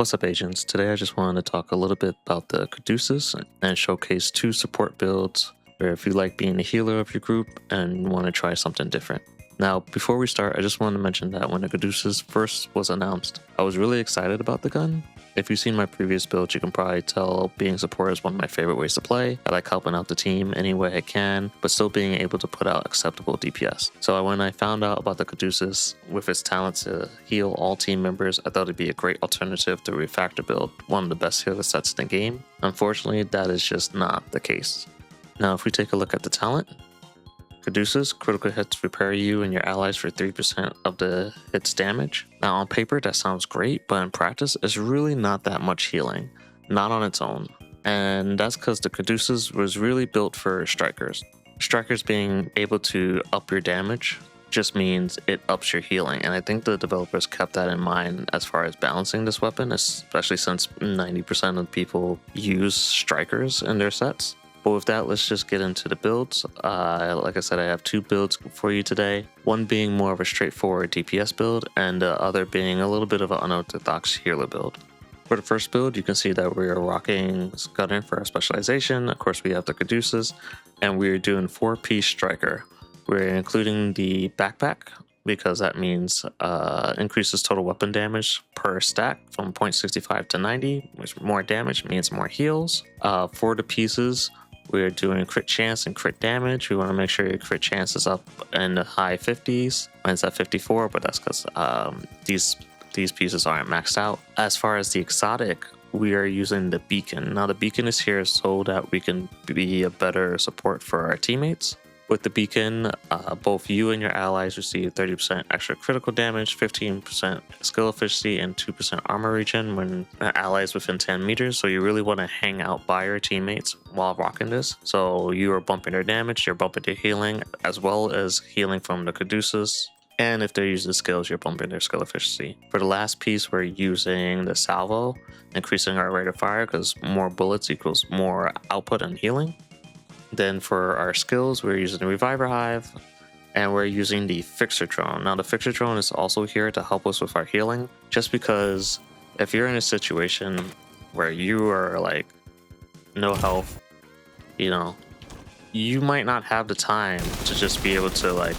What's up, agents? Today I just wanted to talk a little bit about the Caduceus and showcase two support builds where if you like being the healer of your group and want to try something different. Now, before we start, I just wanted to mention that when the Caduceus first was announced, I was really excited about the gun. If you've seen my previous build, you can probably tell being support is one of my favorite ways to play. I like helping out the team any way I can, but still being able to put out acceptable DPS. So when I found out about the Caduceus, with its talent to heal all team members, I thought it'd be a great alternative to Refactor build, one of the best healer sets in the game. Unfortunately, that is just not the case. Now, if we take a look at the talent, Caduceus, critical hits repair you and your allies for 3% of the hits damage. Now on paper that sounds great, but in practice it's really not that much healing, not on its own. And that's because the Caduceus was really built for strikers. Strikers being able to up your damage just means it ups your healing, and I think the developers kept that in mind as far as balancing this weapon, especially since 90% of people use strikers in their sets. But with that, let's just get into the builds. Like I said, I have two builds for you today. One being more of a straightforward DPS build, and the other being a little bit of an unorthodox healer build. For the first build, you can see that we are rocking Gunner for our specialization. Of course, we have the Caduceus, and we're doing 4-piece striker. We're including the backpack, because that means increases total weapon damage per stack from 0.65 to 90, which more damage means more heals. For the pieces, we're doing crit chance and crit damage. We want to make sure your crit chance is up in the high 50s. Mine's at 54, but that's because these pieces aren't maxed out. As far as the exotic, we are using the beacon. Now the beacon is here so that we can be a better support for our teammates. With the beacon, both you and your allies receive 30% extra critical damage, 15% skill efficiency, and 2% armor regen when allies within 10 meters. So you really want to hang out by your teammates while rocking this. So you are bumping their damage, you're bumping their healing, as well as healing from the Caduceus. And if they're using skills, you're bumping their skill efficiency. For the last piece, we're using the salvo, increasing our rate of fire because more bullets equals more output and healing. Then for our skills, we're using the Reviver Hive, and we're using the Fixer Drone. Now the Fixer Drone is also here to help us with our healing, just because if you're in a situation where you are like no health, you might not have the time to just be able to like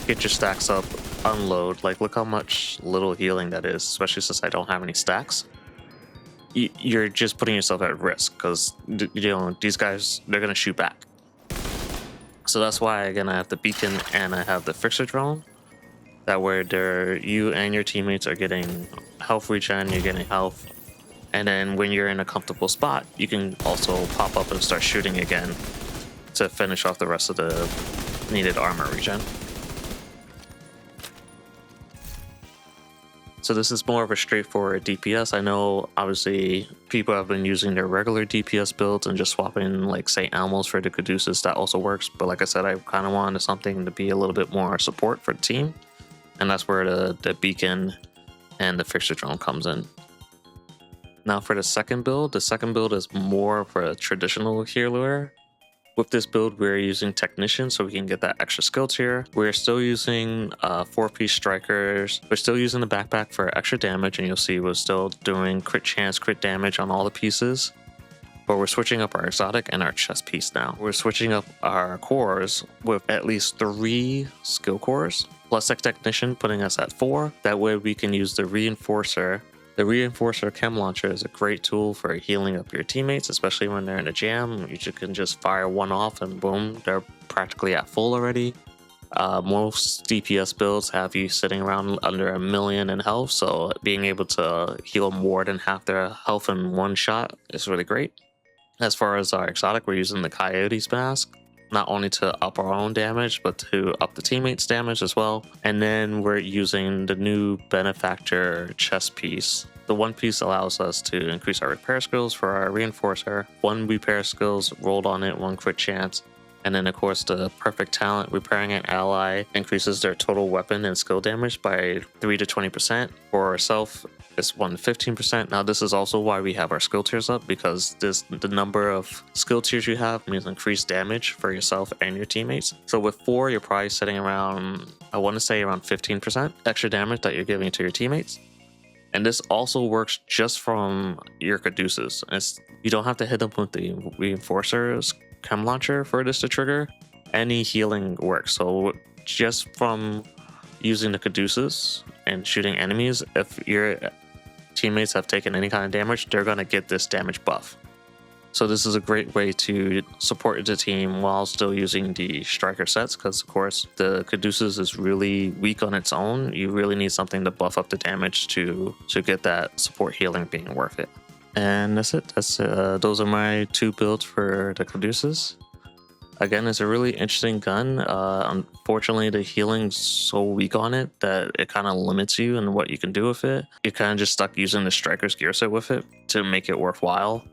get your stacks up, unload. Like look how much little healing that is, especially since I don't have any stacks. You're just putting yourself at risk because these guys, they're gonna shoot back. So that's why again I have the beacon and I have the Fixer Drone. That way you and your teammates are getting health regen, you're getting health, and then when you're in a comfortable spot, you can also pop up and start shooting again to finish off the rest of the needed armor regen. So this is more of a straightforward DPS. I know obviously people have been using their regular DPS builds and just swapping like St. Elmo's for the Caduceus. That also works, but like I said, I kind of wanted something to be a little bit more support for the team, and that's where the beacon and the Fixer Drone comes in. Now for the second build is more for a traditional healer. With this build, we're using Technician so we can get that extra skill tier. We're still using 4-piece strikers. We're still using the backpack for extra damage, and you'll see we're still doing crit chance, crit damage on all the pieces. But we're switching up our exotic and our chest piece now. We're switching up our cores with at least 3 skill cores, plus a Technician, putting us at 4. That way we can use the Reinforcer. The Reinforcer Chem Launcher is a great tool for healing up your teammates, especially when they're in a jam. You can just fire one off and boom, they're practically at full already. Most DPS builds have you sitting around under 1 million in health, so being able to heal more than half their health in one shot is really great. As far as our exotic, we're using the Coyote's Mask, not only to up our own damage, but to up the teammates' damage as well. And then we're using the new Benefactor chest piece. The one piece allows us to increase our repair skills for our Reinforcer. 1 repair skills rolled on it, 1 crit chance. And then of course the perfect talent, repairing an ally increases their total weapon and skill damage by 3 to 20%. For ourselves, it's 1 to 15%. Now this is also why we have our skill tiers up, because the number of skill tiers you have means increased damage for yourself and your teammates. So with 4, you're probably sitting around, I want to say around 15% extra damage that you're giving to your teammates. And this also works just from your Caduceus. You don't have to hit them with the Reinforcer's Chem Launcher for this to trigger. Any healing works. So just from using the Caduceus and shooting enemies, if your teammates have taken any kind of damage, they're going to get this damage buff. So this is a great way to support the team while still using the striker sets, because of course the Caduceus is really weak on its own. You really need something to buff up the damage to get that support healing being worth it. And that's it. Those are my 2 builds for the Caduceus. Again, it's a really interesting gun. Unfortunately, the healing's so weak on it that it kind of limits you in what you can do with it. You're kind of just stuck using the striker's gear set with it to make it worthwhile,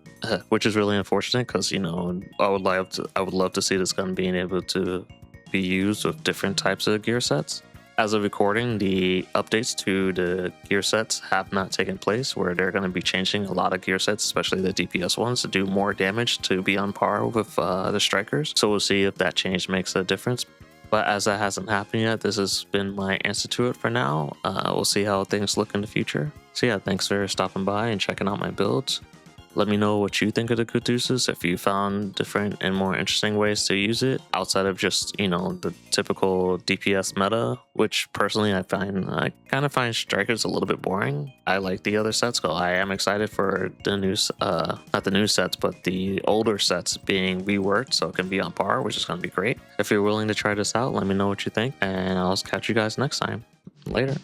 which is really unfortunate because, you know, I would love to see this gun being able to be used with different types of gear sets. As of recording, the updates to the gear sets have not taken place, where they're going to be changing a lot of gear sets, especially the DPS ones, to do more damage to be on par with the strikers. So we'll see if that change makes a difference. But as that hasn't happened yet, this has been my answer to it for now. We'll see how things look in the future. So yeah, thanks for stopping by and checking out my builds. Let me know what you think of the Caduceus, if you found different and more interesting ways to use it outside of just, you know, the typical DPS meta, which personally I kind of find strikers a little bit boring. I like the other sets, so I am excited for the new, not the new sets, but the older sets being reworked so it can be on par, which is going to be great. If you're willing to try this out, let me know what you think, and I'll catch you guys next time. Later.